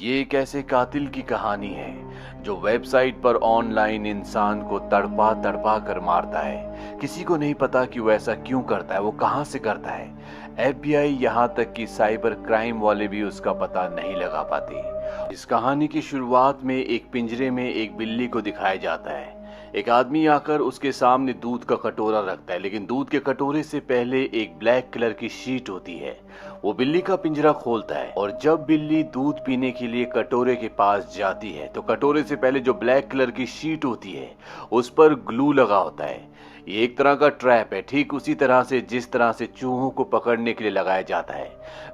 ये एक ऐसे कातिल की कहानी है जो वेबसाइट पर ऑनलाइन इंसान को तड़पा तड़पा कर मारता है। किसी को नहीं पता कि वो ऐसा क्यों करता है, वो कहां से करता है। FBI यहाँ तक कि साइबर क्राइम वाले भी उसका पता नहीं लगा पाते। इस कहानी की शुरुआत में एक पिंजरे में एक बिल्ली को दिखाया जाता है। एक आदमी आकर उसके सामने दूध का कटोरा रखता है, लेकिन दूध के कटोरे से पहले एक ब्लैक कलर की शीट होती है। वो बिल्ली का पिंजरा खोलता है और जब बिल्ली दूध पीने के लिए कटोरे के पास जाती है तो कटोरे से पहले जो ब्लैक कलर की शीट होती है उस पर ग्लू लगा होता है। ये एक तरह का ट्रैप है, ठीक उसी तरह से जिस तरह से चूहों को पकड़ने के लिए लगाया जाता है।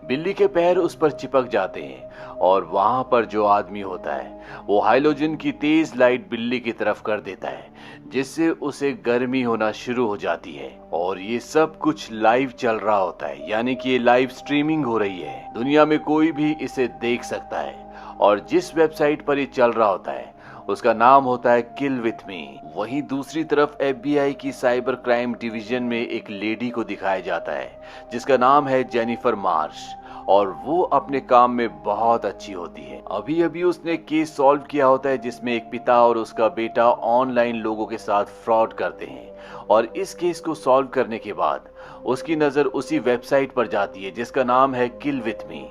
बिल्ली के पैर उस पर चिपक जाते हैं और वहां पर जो आदमी होता है वो हाइलोजन की तेज लाइट बिल्ली की तरफ कर देता है, जिससे उसे गर्मी होना शुरू हो जाती है। और ये सब कुछ लाइव चल रहा होता है, यानी कि ये लाइव स्ट्रीमिंग हो रही है। दुनिया में कोई भी इसे देख सकता है और जिस वेबसाइट पर ये चल रहा होता है उसका नाम होता है किल विथ मी। वहीं दूसरी तरफ FBI की साइबर क्राइम डिवीजन में एक लेडी को दिखाया जाता है जिसका नाम है जेनिफर मार्श, और वो अपने काम में बहुत अच्छी होती है। अभी अभी उसने केस सॉल्व किया होता है जिसमें एक पिता और उसका बेटा ऑनलाइन लोगों के साथ फ्रॉड करते हैं, और इस केस को सॉल्व करने के बाद उसकी नजर उसी वेबसाइट पर जाती है जिसका नाम है किल विथ मी,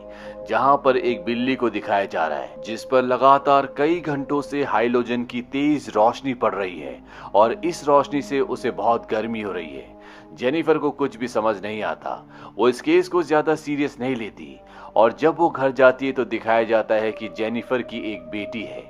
जहां पर एक बिल्ली को दिखाया जा रहा है जिस पर लगातार कई घंटों से हाइलोजन की तेज रोशनी पड़ रही है और इस रोशनी से उसे बहुत गर्मी हो रही है। जेनिफर को कुछ भी समझ नहीं आता, वो इस केस को ज्यादा सीरियस नहीं लेती, और जब वो घर जाती है तो दिखाया जाता है कि जेनिफर की एक बेटी है।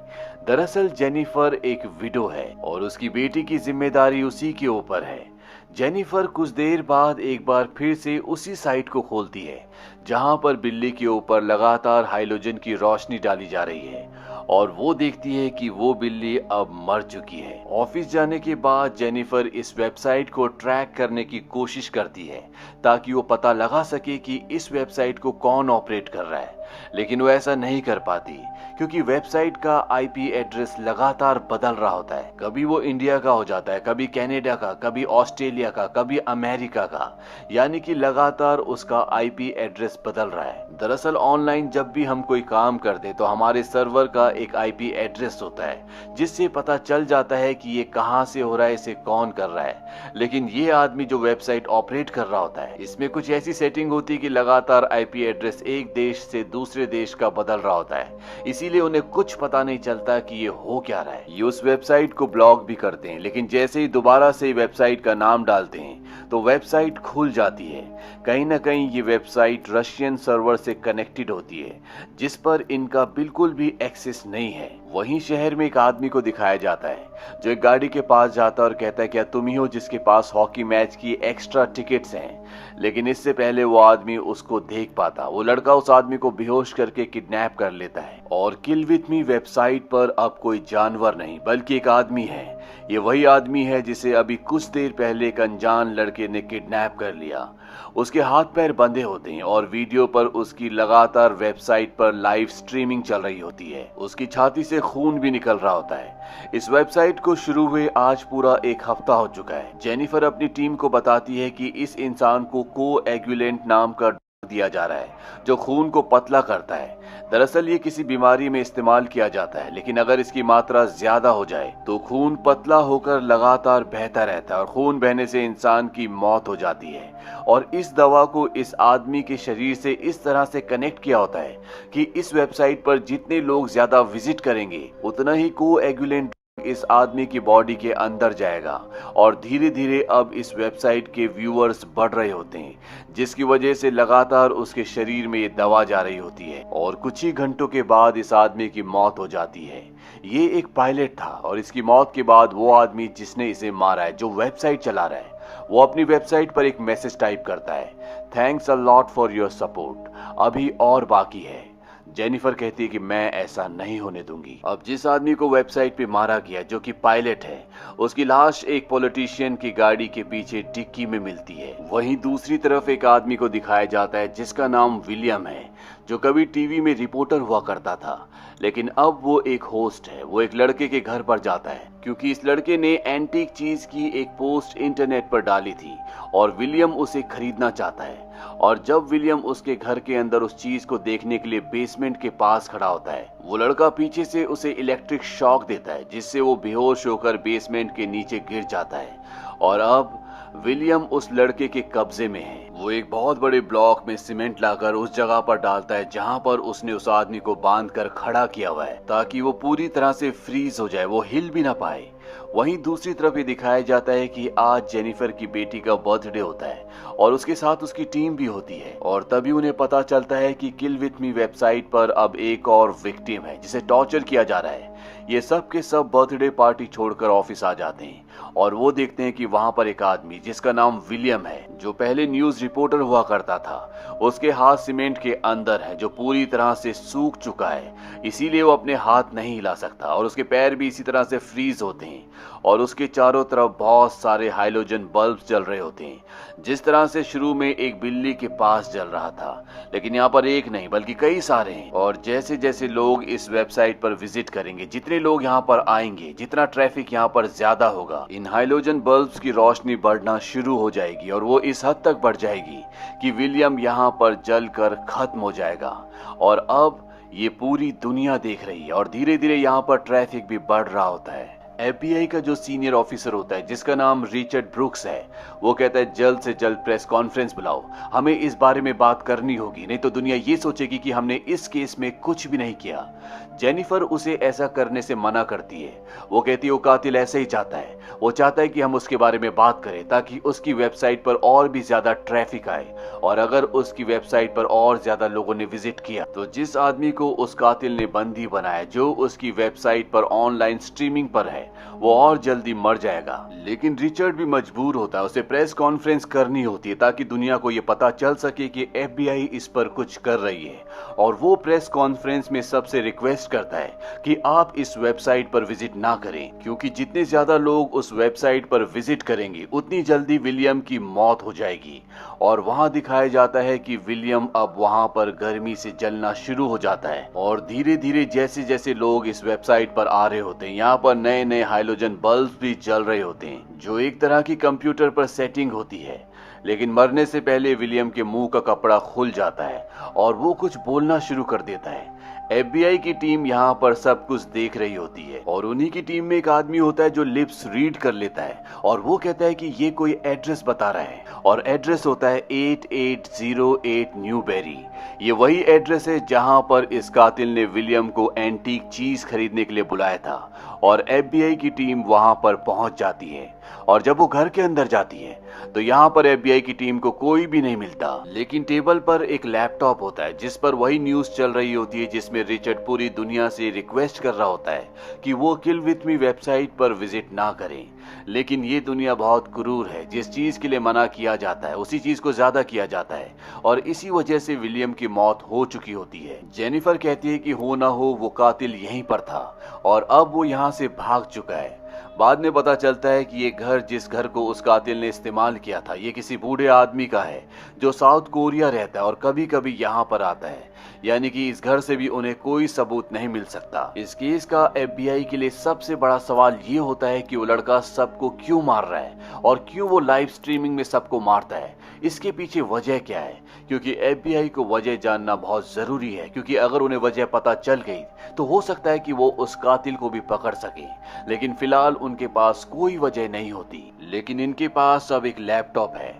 दरअसल जेनिफर एक विडो है और उसकी बेटी की जिम्मेदारी उसी के ऊपर है। जेनिफर कुछ देर बाद एक बार फिर से उसी साइट को खोलती है जहां पर बिल्ली के ऊपर लगातार हाइलोजन की रोशनी डाली जा रही है, और वो देखती है कि वो बिल्ली अब मर चुकी है। ऑफिस जाने के बाद जेनिफर इस वेबसाइट को ट्रैक करने की कोशिश करती है ताकि वो पता लगा सके कि इस वेबसाइट को कौन ऑपरेट कर रहा है, लेकिन वो ऐसा नहीं कर पाती क्योंकि वेबसाइट का IP एड्रेस लगातार बदल रहा होता है। कभी वो इंडिया का हो जाता है, कभी कनाडा का, कभी ऑस्ट्रेलिया का, कभी अमेरिका का, यानी कि लगातार उसका IP एड्रेस बदल रहा है। दरअसल ऑनलाइन जब भी हम कोई काम करते तो हमारे सर्वर का एक IP एड्रेस होता है जिससे पता चल जाता है कि ये कहां से हो रहा है, इसे कौन कर रहा है। लेकिन ये आदमी जो वेबसाइट ऑपरेट कर रहा होता है इसमें कुछ ऐसी सेटिंग होती है कि लगातार IP एड्रेस एक देश से दूसरे देश का बदल रहा होता है, इसीलिए उन्हें कुछ पता नहीं चलता कि ये हो क्या रहा है। ये उस वेबसाइट को ब्लॉक भी करते हैं, लेकिन जैसे ही दोबारा से वेबसाइट का नाम डालते हैं तो वेबसाइट खुल जाती है। कहीं ना कहीं ये वेबसाइट रशियन सर्वर से कनेक्टेड होती है जिस पर इनका बिल्कुल भी एक्सेस नहीं है। वहीं शहर में एक आदमी को दिखाया जाता है जो एक गाड़ी के पास जाता है और कहता है क्या तुम ही हो जिसके पास हॉकी मैच की एक्स्ट्रा टिकट्स हैं। लेकिन इससे पहले वो आदमी उसको देख पाता, वो लड़का उस आदमी को बेहोश करके किडनैप कर लेता है। और किल विथ मी वेबसाइट पर अब कोई जानवर नहीं बल्कि एक आदमी है। ये वही आदमी है जिसे अभी कुछ देर पहले एक अनजान लड़के ने किडनैप कर लिया। उसके हाथ पैर बंधे होते हैं और वीडियो पर उसकी लगातार वेबसाइट पर लाइव स्ट्रीमिंग चल रही होती है। उसकी छाती से खून भी निकल रहा होता है। इस वेबसाइट को शुरू हुए आज पूरा एक हफ्ता हो चुका है। जेनिफर अपनी टीम को बताती है कि इस इंसान को कोएगुलेंट नाम का दिया जा रहा है जो खून को पतला करता है। दरअसल ये किसी बीमारी में इस्तेमाल किया जाता है, लेकिन अगर इसकी मात्रा ज्यादा हो जाए तो खून पतला होकर लगातार बहता रहता है और खून बहने से इंसान की मौत हो जाती है। और इस दवा को इस आदमी के शरीर से इस तरह से कनेक्ट किया होता है कि इस वेबसाइट पर जितने लोग ज्यादा विजिट करेंगे उतना ही कोएगुलेंट इस आदमी की बॉडी के अंदर जाएगा, और धीरे धीरे अब इस वेबसाइट के व्यूअर्स बढ़ रहे होते हैं जिसकी वजह से लगातार उसके शरीर में ये दवा जा रही होती है। और कुछ ही घंटों के बाद इस आदमी की मौत हो जाती है। ये एक पायलट था और इसकी मौत के बाद वो आदमी जिसने इसे मारा है, जो वेबसाइट चला रहा है, वो अपनी वेबसाइट पर एक मैसेज टाइप करता है, thanks a lot for your support, अभी और बाकी है। जेनिफर कहती है कि मैं ऐसा नहीं होने दूंगी। अब जिस आदमी को वेबसाइट पे मारा गया जो कि पायलट है, उसकी लाश एक पॉलिटिशियन की गाड़ी के पीछे डिक्की में मिलती है। वहीं दूसरी तरफ एक आदमी को दिखाया जाता है जिसका नाम विलियम है जो कभी टीवी में रिपोर्टर हुआ करता था, लेकिन अब वो एक होस्ट है। वो एक लड़के के घर पर जाता है क्योंकि इस लड़के ने एंटीक चीज की एक पोस्ट इंटरनेट पर डाली थी और विलियम उसे खरीदना चाहता है। और जब विलियम उसके घर के अंदर उस चीज को देखने के लिए बेसमेंट के पास खड़ा होता है, वो लड़का पीछे से उसे इलेक्ट्रिक शॉक देता है, जिससे वो बेहोश होकर बेसमेंट के नीचे गिर जाता है। और अब विलियम उस लड़के के कब्जे में है। वो एक बहुत बड़े ब्लॉक में सीमेंट लाकर उस जगह पर डालता है जहां पर उसने उस आदमी को बांधकर खड़ा किया हुआ है, ताकि वो पूरी तरह से फ्रीज हो जाए, वो हिल भी ना पाए। वहीं दूसरी तरफ ये दिखाया जाता है कि आज जेनिफर की बेटी का बर्थडे होता है और उसके साथ उसकी टीम भी होती है। और तभी उन्हें पता चलता है कि किल विथ मी वेबसाइट पर अब एक और विक्टिम है जिसे टॉर्चर किया जा रहा है। ये सब के सब बर्थडे पार्टी छोड़कर ऑफिस आ जाते हैं और वो देखते हैं कि वहां पर एक आदमी जिसका नाम विलियम है, जो पहले न्यूज रिपोर्टर हुआ करता था, उसके हाथ सीमेंट के अंदर है जो पूरी तरह से सूख चुका है, इसीलिए वो अपने हाथ नहीं हिला सकता और उसके पैर भी इसी तरह से फ्रीज होते हैं। और उसके चारों तरफ बहुत सारे हाइलोजन बल्ब जल रहे होते हैं, जिस तरह से शुरू में एक बिल्ली के पास जल रहा था, लेकिन यहाँ पर एक नहीं बल्कि कई सारे हैं। और जैसे जैसे लोग इस वेबसाइट पर विजिट करेंगे, जितने लोग यहाँ पर आएंगे, जितना ट्रैफिक यहाँ पर ज्यादा होगा, इन हाइलोजन बल्ब्स की रोशनी बढ़ना शुरू हो जाएगी और वो इस हद तक बढ़ जाएगी कि विलियम यहाँ पर जलकर खत्म हो जाएगा। और अब ये पूरी दुनिया देख रही है और धीरे धीरे यहाँ पर ट्रैफिक भी बढ़ रहा होता है। FBI का जो सीनियर ऑफिसर होता है, जिसका नाम रिचर्ड ब्रुक्स है, वो कहता है जल्द से जल्द प्रेस कॉन्फ्रेंस बुलाओ, हमें इस बारे में बात करनी होगी, नहीं तो दुनिया ये सोचेगी कि हमने इस केस में कुछ भी नहीं किया। जेनिफर उसे ऐसा करने से मना करती है। वो कहती है वो कातिल ऐसे ही चाहता है, वो चाहता है कि हम उसके बारे में बात करें ताकि उसकी वेबसाइट पर और भी ज्यादा ट्रैफिक आए। और अगर उसकी वेबसाइट पर और ज्यादा लोगों ने विजिट किया तो जिस आदमी को उस कातिल ने बंदी बनाया, जो उसकी वेबसाइट पर ऑनलाइन स्ट्रीमिंग पर है, वो और जल्दी मर जाएगा। लेकिन रिचर्ड भी मजबूर होता है, उसे प्रेस कॉन्फ्रेंस करनी होती है ताकि दुनिया को ये पता चल सके कि FBI इस पर कुछ कर रही है। और वो प्रेस कॉन्फ्रेंस में सबसे रिक्वेस्ट करता है कि आप इस वेबसाइट पर विजिट ना करें, क्योंकि जितने ज्यादा लोग उस वेबसाइट पर विजिट करेंगे उतनी जल्दी विलियम की मौत हो जाएगी। और वहां दिखाया जाता है कि विलियम अब वहां पर गर्मी से जलना शुरू हो जाता है। और धीरे धीरे जैसे जैसे लोग इस वेबसाइट पर आ रहे होते हैं, यहाँ पर नए नए हाइलोजन बल्ब भी जल रहे होते हैं, जो एक तरह की कंप्यूटर पर सेटिंग होती है। लेकिन मरने से पहले विलियम के मुंह का कपड़ा खुल जाता है और वो कुछ बोलना शुरू कर देता है। FBI की टीम यहाँ पर सब कुछ देख रही होती है और उन्हीं की टीम में एक आदमी होता है जो लिप्स रीड कर लेता है और वो कहता है कि ये कोई एड्रेस बता रहा है और एड्रेस होता है 8808 न्यूबेरी। ये वही एड्रेस है जहाँ पर इस कातिल ने विलियम को एंटीक चीज खरीदने के लिए बुलाया था। और FBI की टीम वहां पर पहुंच जाती है और जब वो घर के अंदर जाती है तो यहाँ पर FBI की टीम को कोई भी नहीं मिलता, लेकिन टेबल पर एक लैपटॉप होता है जिस पर वही न्यूज चल रही होती है जिसमें रिचर्ड पूरी दुनिया से रिक्वेस्ट कर रहा होता है कि वो किल विथ मी वेबसाइट पर विजिट ना करें। लेकिन ये दुनिया बहुत क्रूर है, जिस चीज के लिए मना किया जाता है उसी चीज को ज्यादा किया जाता है और इसी वजह से विलियम की मौत हो चुकी होती है। जेनिफर कहती है कि हो ना हो वो कातिल यहीं पर था और अब वो यहाँ से भाग चुका है। बाद में पता चलता है कि ये घर, जिस घर को उस कातिल ने इस्तेमाल किया था, ये किसी बूढ़े आदमी का है जो साउथ कोरिया रहता है और कभी कभी यहाँ पर आता है। यानी कि इस घर से भी उन्हें कोई सबूत नहीं मिल सकता। इस केस का FBI के लिए सबसे बड़ा सवाल ये होता है कि वो लड़का सबको क्यों मार रहा है और क्यों वो लाइव स्ट्रीमिंग में सबको मारता है, इसके पीछे वजह क्या है। क्योंकि FBI को वजह जानना बहुत जरूरी है, क्योंकि अगर उन्हें वजह पता चल गई तो हो सकता है कि वो उस कातिल को भी पकड़ सके। लेकिन फिलहाल उनके पास कोई वजह नहीं होती। लेकिन इनके पास अब एक लैपटॉप है।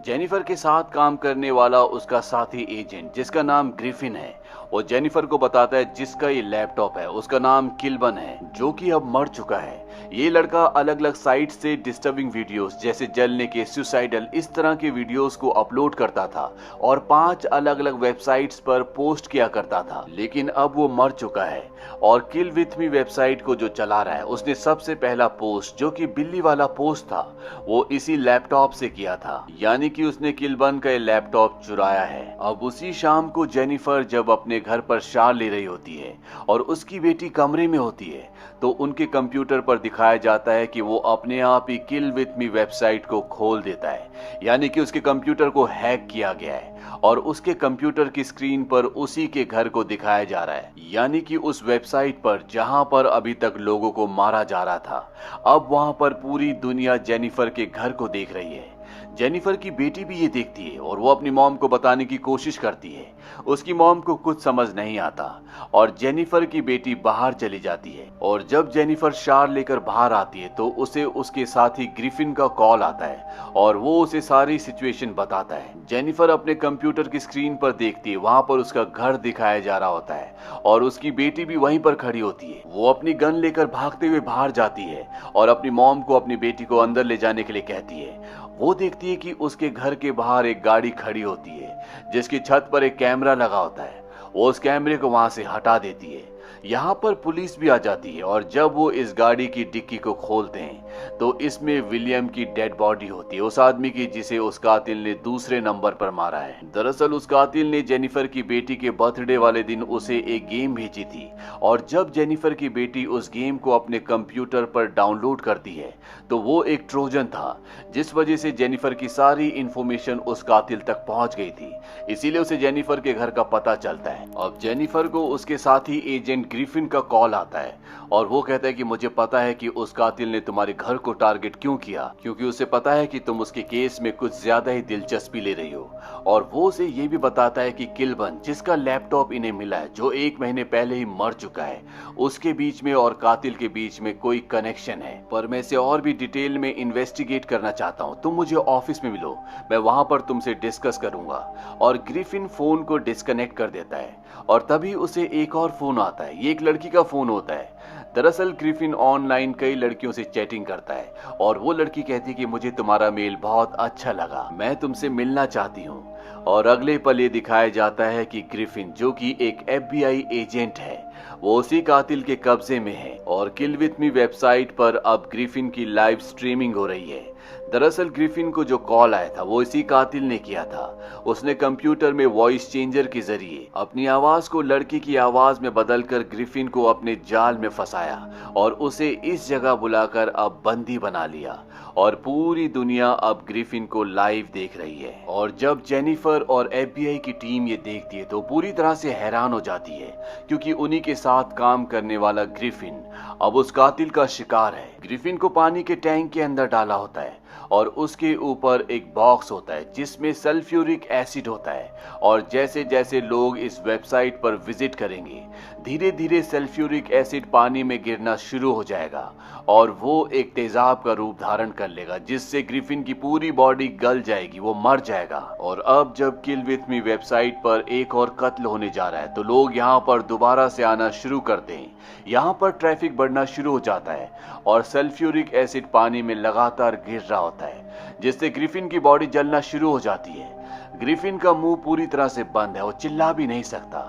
जेनिफर के साथ काम करने वाला उसका साथी एजेंट, जिसका नाम ग्रिफिन है, वो जेनिफर को बताता है जिसका ये लैपटॉप है उसका नाम किल्बन है, जो कि अब मर चुका है। ये लड़का अलग अलग साइट से डिस्टर्बिंग वीडियोस जैसे जलने के, सुसाइडल, इस तरह के वीडियोस को अपलोड करता था और 5 अलग अलग वेबसाइट्स पर पोस्ट किया करता था। लेकिन अब वो मर चुका है और किल विथ मी वेबसाइट को जो चला रहा है, उसने सबसे पहला पोस्ट, जो कि बिल्ली वाला पोस्ट था, वो इसी लैपटॉप से किया था। यानी कि उसने किल्बन का लैपटॉप चुराया है। अब उसी शाम को जेनिफर जब अपने घर पर शार ले रही होती है और उसकी बेटी कमरे में होती है, तो उनके कंप्यूटर पर दिखाया जाता है कि वो अपने आप ही किल विथ मी वेबसाइट को खोल देता है। यानी कि उसके कंप्यूटर को हैक किया गया है और उसके कंप्यूटर की स्क्रीन पर उसी के घर को दिखाया जा रहा है, यानी कि उस वेबसाइट पर जहां पर अभी तक लोगों को मारा जा रहा था, अब वहां पर पूरी दुनिया जेनिफर के घर को देख रही है। जेनिफर की बेटी भी ये देखती है और वो अपनी मॉम को बताने की कोशिश करती है। उसकी मॉम को कुछ समझ नहीं आता और जेनिफर की बेटी बाहर चली जाती है। और जब जेनिफर शार लेकर बाहर आती है तो उसे उसके साथी ग्रिफिन का कॉल आता है और वो उसे सारी सिचुएशन बताता है। जेनिफर अपने कंप्यूटर की स्क्रीन पर देखती है, वहां पर उसका घर दिखाया जा रहा होता है और उसकी बेटी भी वहीं पर खड़ी होती है। वो अपनी गन लेकर भागते हुए बाहर जाती है और अपनी मॉम को अपनी बेटी को अंदर ले जाने के लिए कहती है। वो देखती है कि उसके घर के बाहर एक गाड़ी खड़ी होती है जिसकी छत पर एक कैमरा लगा होता है। वो उस कैमरे को वहां से हटा देती है। यहाँ पर पुलिस भी आ जाती है और जब वो इस गाड़ी की डिक्की को खोलते हैं तो इसमें विलियम की डेड बॉडी होती है, उस आदमी की जिसे उस कातिल ने दूसरे नंबर पर मारा है। दरअसल उस कातिल ने जेनिफर की बेटी के बर्थडे वाले दिन उसे एक गेम भेजी थी और जब जेनिफर की बेटी उस गेम को अपने कंप्यूटर पर डाउनलोड करती है तो वो एक ट्रोजन था, जिस वजह से जेनिफर की सारी इंफॉर्मेशन उस कातिल तक पहुंच गई थी। इसीलिए उसे जेनिफर के घर का पता चलता है। अब जेनिफर को उसके साथी एजेंट ग्रिफिन का कॉल आता है और वो कहता है कि मुझे पता है कि उस कातिल ने तुम्हारे घर को टारगेट क्यों किया, क्योंकि उसे पता है कि तुम उसके केस में कुछ ज्यादा ही दिलचस्पी ले रही हो। और वो उसे ये भी बताता है कि किल्बन, जिसका लैपटॉप इन्हें मिला है, जो 1 महीने पहले ही मर चुका है, उसके बीच में और कातिल के बीच में कोई कनेक्शन है। पर मैं इसे और भी डिटेल में इन्वेस्टिगेट करना चाहता हूँ, तुम मुझे ऑफिस में मिलो, मैं वहां पर तुमसे डिस्कस करूंगा। और ग्रिफिन फोन को डिस्कनेक्ट कर देता है और तभी उसे एक और फोन आता है। ये एक लड़की का फोन होता है। दरअसल ग्रिफिन ऑनलाइन कई लड़कियों से चैटिंग करता है और वो लड़की कहती है कि मुझे तुम्हारा मेल बहुत अच्छा लगा, मैं तुमसे मिलना चाहती हूँ। और अगले पल ये दिखाया जाता है कि ग्रिफिन, जो कि एक FBI एजेंट है, वो उसी कातिल के कब्जे में है और किल विथ मी वेबसाइट पर अब ग्रिफिन की लाइव स्ट्रीमिंग हो रही है। दरअसल ग्रिफिन को जो कॉल आया था वो इसी कातिल ने किया था। उसने कंप्यूटर में वॉइस चेंजर के जरिए अपनी आवाज को लड़की की आवाज में बदलकर ग्रिफिन को अपने जाल में फंसाया और उसे इस जगह बुलाकर अब बंदी बना लिया। और पूरी दुनिया अब ग्रिफिन को लाइव देख रही है। और जब जेनिफर और FBI की टीम ये देखती है तो पूरी तरह से हैरान हो जाती है, क्योंकि उन्हीं के साथ काम करने वाला ग्रिफिन अब उस कातिल का शिकार है। ग्रिफिन को पानी के टैंक के अंदर डाला होता है और उसके ऊपर एक बॉक्स होता है जिसमें सल्फ्यूरिक एसिड होता है। और जैसे जैसे लोग इस वेबसाइट पर विजिट करेंगे, धीरे धीरे सल्फ्यूरिक एसिड पानी में गिरना शुरू हो जाएगा और वो एक तेजाब का रूप धारण कर लेगा, जिससे ग्रिफिन की पूरी बॉडी गल जाएगी, वो मर जाएगा। और अब जब किल विथ मी वेबसाइट पर एक और कत्ल होने जा रहा है तो लोग यहाँ पर दोबारा से आना शुरू करते हैं। यहाँ पर ट्रैफिक बढ़ना शुरू हो जाता है और सल्फ्यूरिक एसिड पानी में लगातार गिर रहा होता है, जिससे ग्रिफिन की बॉडी जलना शुरू हो जाती है। ग्रिफिन का मुंह पूरी तरह से बंद है, वो चिल्ला भी नहीं सकता।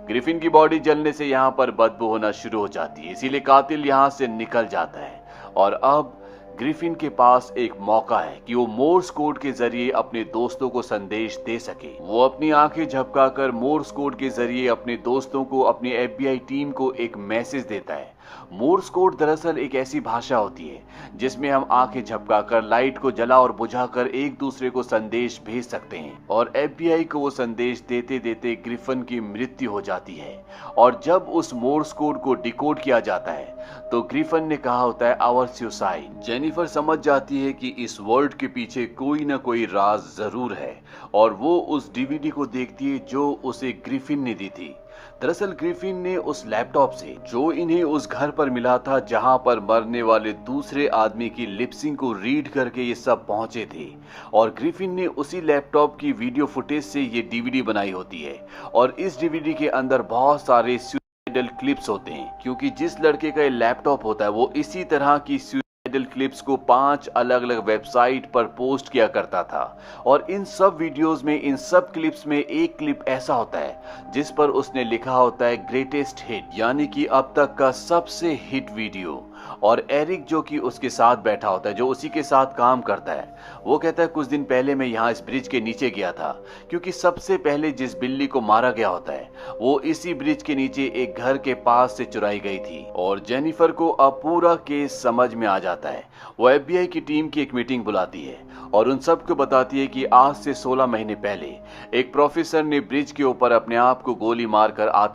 ग्रिफिन की बॉडी जलने से यहाँ पर बदबू होना शुरू हो जाती है, इसीलिए कातिल यहाँ से निकल जाता है। और अब ग्रिफिन के पास एक मौका है कि वो मोर्स कोड के जरिए अपने दोस्तों को संदेश दे सके। वो अपनी आंखें झपकाकर मोर्स कोड के जरिए अपने दोस्तों को, अपनी FBI टीम को एक मैसेज देता है। मोर्स कोड दरअसल एक ऐसी भाषा होती है जिसमें हम आंखें झपकाकर, लाइट को जला और बुझाकर एक दूसरे को संदेश भेज सकते हैं। और FBI को वो संदेश देते देते ग्रिफिन की मृत्यु हो जाती है। और जब उस मोर्स कोड को डिकोड किया जाता है तो ग्रिफिन ने कहा होता है आवर सुसाइड। जेनिफर समझ जाती है कि इस वर्ड के पीछे कोई ना कोई राज जरूर है और वो उस DVD को देखती है जो उसे ग्रिफिन ने दी थी। दरअसल ग्रिफिन ने उस लैपटॉप से, जो इन्हें उस घर पर मिला था जहां पर मरने वाले दूसरे आदमी की लिपसिंग को रीड करके ये सब पहुंचे थे, और ग्रिफिन ने उसी लैपटॉप की वीडियो फुटेज से ये DVD बनाई होती है। और इस DVD के अंदर बहुत सारे सुसाइडल क्लिप्स होते हैं, क्योंकि जिस लड़के का ये लैपटॉप होता है वो इसी तरह की क्लिप्स को 5 अलग अलग वेबसाइट पर पोस्ट किया करता था। और इन सब वीडियोस में, इन सब क्लिप्स में एक क्लिप ऐसा होता है जिस पर उसने लिखा होता है ग्रेटेस्ट हिट, यानी कि अब तक का सबसे हिट वीडियो। और एरिक जो कि उसके साथ बैठा होता है, जो उसी के साथ काम करता है, वो कहता है कुछ दिन पहले मैं यहाँ इस ब्रिज के नीचे गया था, क्योंकि सबसे पहले जिस बिल्ली को मारा गया होता है वो इसी ब्रिज के नीचे एक घर के पास से चुराई गई थी। और जेनिफर को अब पूरा केस समझ में आ जाता है। वो एफबीआई की टीम की एक मीटिंग बुलाती है और उन सबको बताती है कि आज से 16 महीने पहले एक प्रोफेसर ने ब्रिज के ऊपर अपने आप को गोली मारकर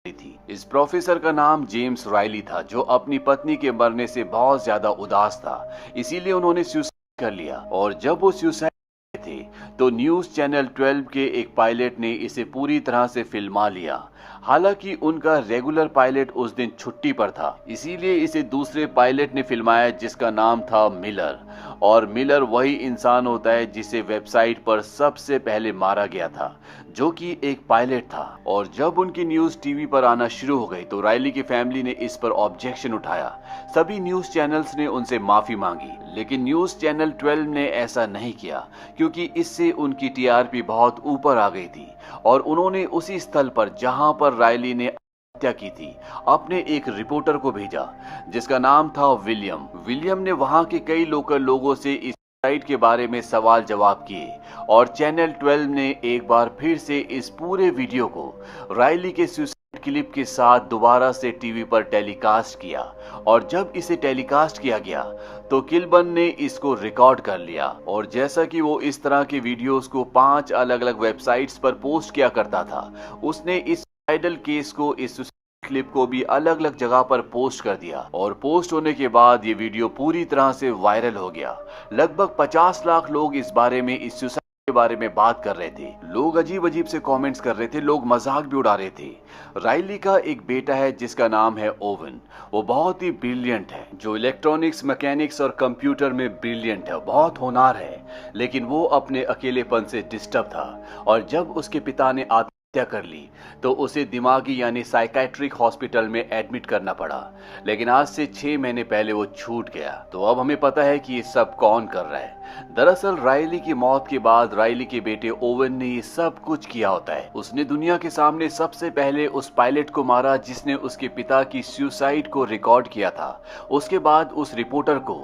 थी। इस प्रोफेसर का नाम जेम्स राइली था, जो अपनी पत्नी के मरने से बहुत ज्यादा उदास था, इसीलिए उन्होंने सुसाइड कर लिया। और जब वो सुसाइड थे तो न्यूज चैनल 12 के एक पायलट ने इसे पूरी तरह से फिल्मा लिया। हालांकि उनका रेगुलर पायलट उस दिन छुट्टी पर था, इसीलिए इसे दूसरे पायलट ने फिल्माया जिसका नाम था मिलर। और मिलर वही इंसान होता है जिसे वेबसाइट पर सबसे पहले मारा गया था, जो कि एक पायलट था। और जब उनकी न्यूज टीवी पर आना शुरू हो गई तो राइली की फैमिली ने इस पर ऑब्जेक्शन उठाया। सभी न्यूज चैनल्स ने उनसे माफी मांगी, लेकिन न्यूज चैनल 12 ने ऐसा नहीं किया, क्योंकि इससे उनकी टीआरपी बहुत ऊपर आ गई थी। और उन्होंने उसी स्थल पर जहां पर राइली ने हत्या की थी अपने एक रिपोर्टर को भेजा, जिसका नाम था विलियम। विलियम ने वहां के कई लोकल लोगों से इस साइट के बारे में सवाल जवाब किए और चैनल 12 ने एक बार फिर से इस पूरे वीडियो को राइली के सुसाइड क्लिप के साथ दोबारा से टीवी पर टेलीकास्ट किया। और जब इसे टेलीकास्ट किया गया तो किलबर्न ने इसको रिकॉर्ड कर लिया। और जैसा कि वो इस तरह के वीडियोस को 5 अलग अलग वेबसाइट्स पर पोस्ट किया करता था, उसने इस सुसाइडल केस को, इस क्लिप को भी अलग अलग जगह पर पोस्ट कर दिया। और पोस्ट होने के बाद ये वीडियो पूरी तरह से वायरल हो गया। लगभग 50 लाख लोग इस बारे में, इस सुसाइड के बारे में बात कर रहे थे। लोग अजीब अजीब से कमेंट्स कर रहे थे, लोग मजाक भी उड़ा रहे थे। राइली का एक बेटा है जिसका नाम है ओवन। वो बहुत ही ब्रिलियंट है, जो इलेक्ट्रॉनिक्स, मैकेनिक्स और कंप्यूटर में ब्रिलियंट है, बहुत होनहार है। लेकिन वो अपने अकेलेपन से डिस्टर्ब था और जब उसके पिता ने हत्या कर ली तो उसे दिमागी यानी साइकेट्रिक हॉस्पिटल में एडमिट करना पड़ा। लेकिन आज से 6 महीने पहले वो छूट गया। तो अब हमें पता है कि ये सब कौन कर रहा है। दरअसल राइली की मौत के बाद राइली के बेटे ओवन ने ये सब कुछ किया होता है। उसने दुनिया के सामने सबसे पहले उस पायलट को मारा जिसने उसके पिता की सुसाइड को रिकॉर्ड किया था। उसके बाद उस रिपोर्टर को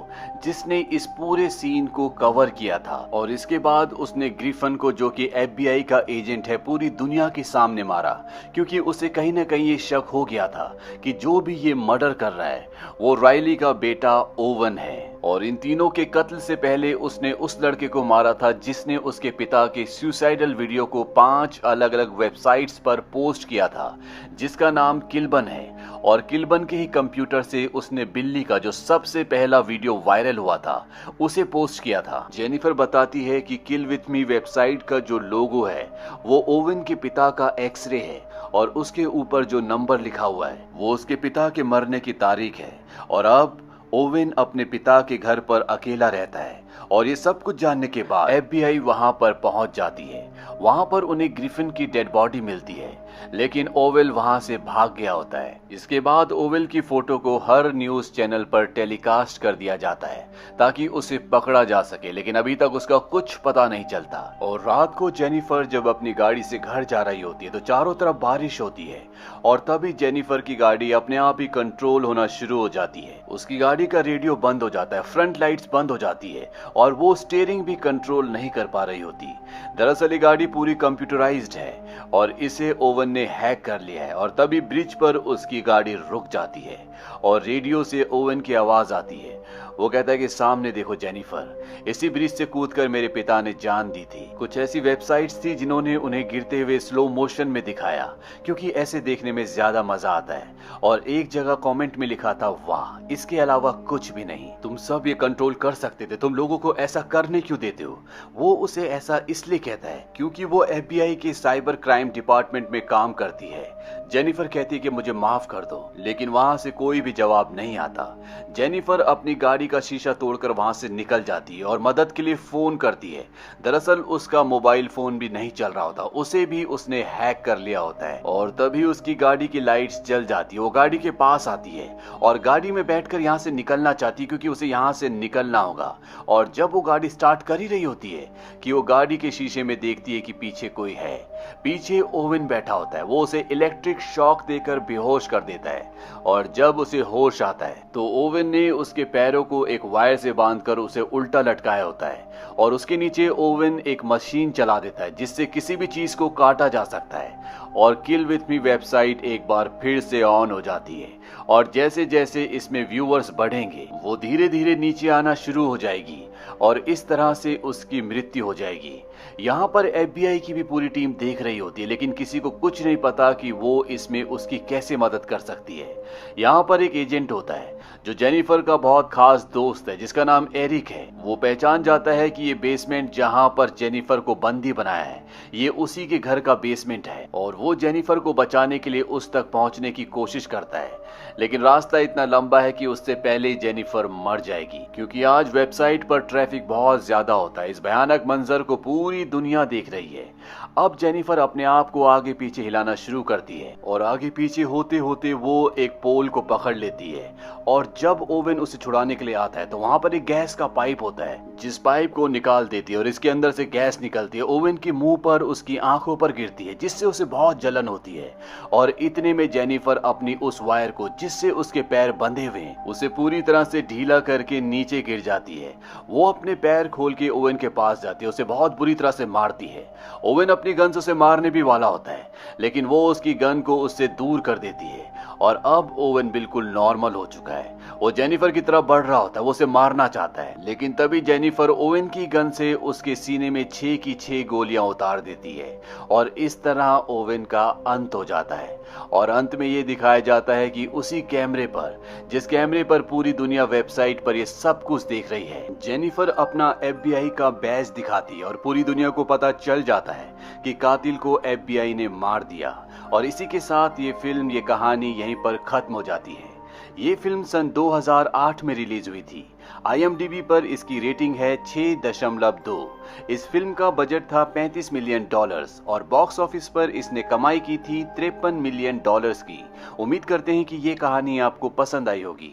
जिसने इस पूरे सीन को कवर किया था। और इसके बाद उसने ग्रिफन को, जो कि एफबीआई का एजेंट है, पूरी दुनिया के सामने मारा, क्योंकि उसे कहीं ना कहीं ये शक हो गया था कि जो भी ये मर्डर कर रहा है वो राइली का बेटा ओवन है। और इन तीनों के कत्ल से पहले उसने उस लड़के को मारा था जिसने उसके पिता के सुसाइडल वीडियो को 5 अलग अलग वेबसाइट्स पर पोस्ट किया था, जिसका नाम किलबर्न है। और किलबर्न के ही कंप्यूटर से उसने बिल्ली का जो सबसे पहला वीडियो वायरल हुआ था उसे पोस्ट किया था। जेनिफर बताती है कि किल विथ मी वेबसाइट का जो लोगो है वो ओवन के पिता का एक्सरे है और उसके ऊपर जो नंबर लिखा हुआ है वो उसके पिता के मरने की तारीख है। और अब ओवेन अपने पिता के घर पर अकेला रहता है। और ये सब कुछ जानने के बाद एफबीआई वहां पर पहुंच जाती है। वहां पर उन्हें ग्रिफिन की डेड बॉडी मिलती है, लेकिन ओवेल वहां से भाग गया होता है। इसके बाद ओवेल की फोटो को हर न्यूज चैनल पर टेलीकास्ट कर दिया जाता है ताकि उसे पकड़ा जा सके, लेकिन अभी तक उसका कुछ पता नहीं चलता। और रात को जेनिफर जब अपनी गाड़ी से घर जा रही होती है तो चारों तरफ बारिश होती है और तभी जेनिफर की गाड़ी अपने आप ही कंट्रोल होना शुरू हो जाती है। उसकी गाड़ी का रेडियो बंद हो जाता है, फ्रंट लाइट्स बंद हो जाती है और वो स्टीयरिंग भी कंट्रोल नहीं कर पा रही होती। दरअसल ये गाड़ी पूरी कंप्यूटराइज्ड है और इसे ओवन ने हैक कर लिया है। और तभी ब्रिज पर उसकी गाड़ी रुक जाती है और रेडियो से ओवन की आवाज आती है। वो कहता है कि सामने देखो जेनिफर, इसी ब्रिज से कूदकर मेरे पिता ने जान दी थी। कुछ ऐसी वेबसाइट्स थी जिन्होंने उन्हें गिरते हुए स्लो मोशन में दिखाया, क्योंकि ऐसे देखने में ज्यादा मजा आता है। और एक जगह कमेंट में लिखा था, वाह, इसके अलावा कुछ भी नहीं, तुम सब ये कंट्रोल कर सकते थे, तुम लोगों को ऐसा करने क्यों देते हो। वो उसे ऐसा इसलिए कहता है क्योंकि वो एफबीआई के साइबर क्राइम डिपार्टमेंट में काम करती है। जेनिफर कहती है कि मुझे माफ कर दो, लेकिन वहां से कोई भी जवाब नहीं आता। जेनिफर अपनी गाड़ी का शीशा तोड़कर वहां से निकल जाती है और मदद के लिए फोन करती है। दरअसल उसका मोबाइल फोन भी नहीं चल रहा होता, उसे भी उसने हैक कर लिया होता है। और तभी उसकी गाड़ी की लाइट्स जल जाती है। वो गाड़ी के पास आती है और गाड़ी में बैठकर यहाँ से निकलना चाहती है, क्योंकि उसे यहाँ से निकलना होगा। और और जब वो गाड़ी स्टार्ट कर ही रही होती है कि वो गाड़ी के शीशे में देखती है कि पीछे कोई है। पीछे ओवेन बैठा होता है। वो उसे इलेक्ट्रिक शॉक देकर बेहोश कर देता है और जब उसे होश आता है तो ओवेन ने उसके पैरों को एक वायर से बांधकर उसे उल्टा लटकाया होता है और उसके नीचे ओवेन एक मशीन चला देता है जिससे किसी भी चीज को काटा जा सकता है और किल विथ मी वेबसाइट एक बार फिर से ऑन हो जाती है और जैसे जैसे इसमें व्यूअर्स बढ़ेंगे वो धीरे धीरे नीचे आना शुरू हो जाएगी और इस तरह से उसकी मृत्यु हो जाएगी। यहाँ पर FBI की भी पूरी टीम देख रही होती है लेकिन किसी को कुछ नहीं पता कि वो इसमें उसकी कैसे मदद कर सकती है। यहाँ पर एक एजेंट होता है जो जेनिफर का बहुत खास दोस्त है जिसका नाम एरिक है। वो पहचान जाता है कि ये बेसमेंट जहाँ पर जेनिफर को बंदी बनाया है ये उसी के घर का बेसमेंट है और वो जेनिफर को बचाने के लिए उस तक पहुंचने की कोशिश करता है लेकिन रास्ता इतना लंबा है कि उससे पहले ही जेनिफर मर जाएगी क्योंकि आज वेबसाइट पर ट्रैफिक बहुत ज्यादा होता है। इस भयानक मंजर को पूरी दुनिया देख रही है। अब जेनिफर अपने आप को आगे पीछे हिलाना शुरू करती है और आगे पीछे होते होते वो एक पोल को पकड़ लेती है और जब ओवेन उसे छुड़ाने के लिए आता है तो वहां पर एक गैस का पाइप होता है जिस पाइप को निकाल देती है और इसके अंदर से गैस निकलती है। ओवेन के मुंह पर उसकी आंखों पर गिरती है जिससे उसे बहुत जलन होती है और इतने में जेनिफर अपनी उस वायर को जिससे उसके पैर बंधे हुए हैं उसे पूरी तरह से ढीला करके नीचे गिर जाती है। वो अपने पैर खोल के ओवेन के पास जाती है, उसे बहुत बुरी तरह से मारती है। ओवेन अपनी गन से उसे मारने भी वाला होता है लेकिन वो उसकी गन को उससे दूर कर देती है और अब ओवेन बिल्कुल नॉर्मल हो चुका है। वो जेनिफर की तरफ बढ़ रहा होता है, वो उसे मारना चाहता है लेकिन तभी जेनिफर ओवेन की गन से उसके सीने में 6 की 6 गोलियां उतार देती है और इस तरह ओवेन का अंत हो जाता है। और अंत में ये दिखाया जाता है कि उसी कैमरे पर जिस कैमरे पर पूरी दुनिया वेबसाइट पर ये सब कुछ देख रही है जेनिफर अपना FBI का बैज दिखाती है और पूरी दुनिया को पता चल जाता है कि कातिल को FBI ने मार दिया। और इसी के साथ ये फिल्म ये कहानी यहीं पर खत्म हो जाती है। ये फिल्म सन 2008 में रिलीज हुई थी। IMDb पर इसकी रेटिंग है 6.2। इस फिल्म का बजट था $35 मिलियन और बॉक्स ऑफिस पर इसने कमाई की थी $53 मिलियन की। उम्मीद करते हैं कि ये कहानी आपको पसंद आई होगी।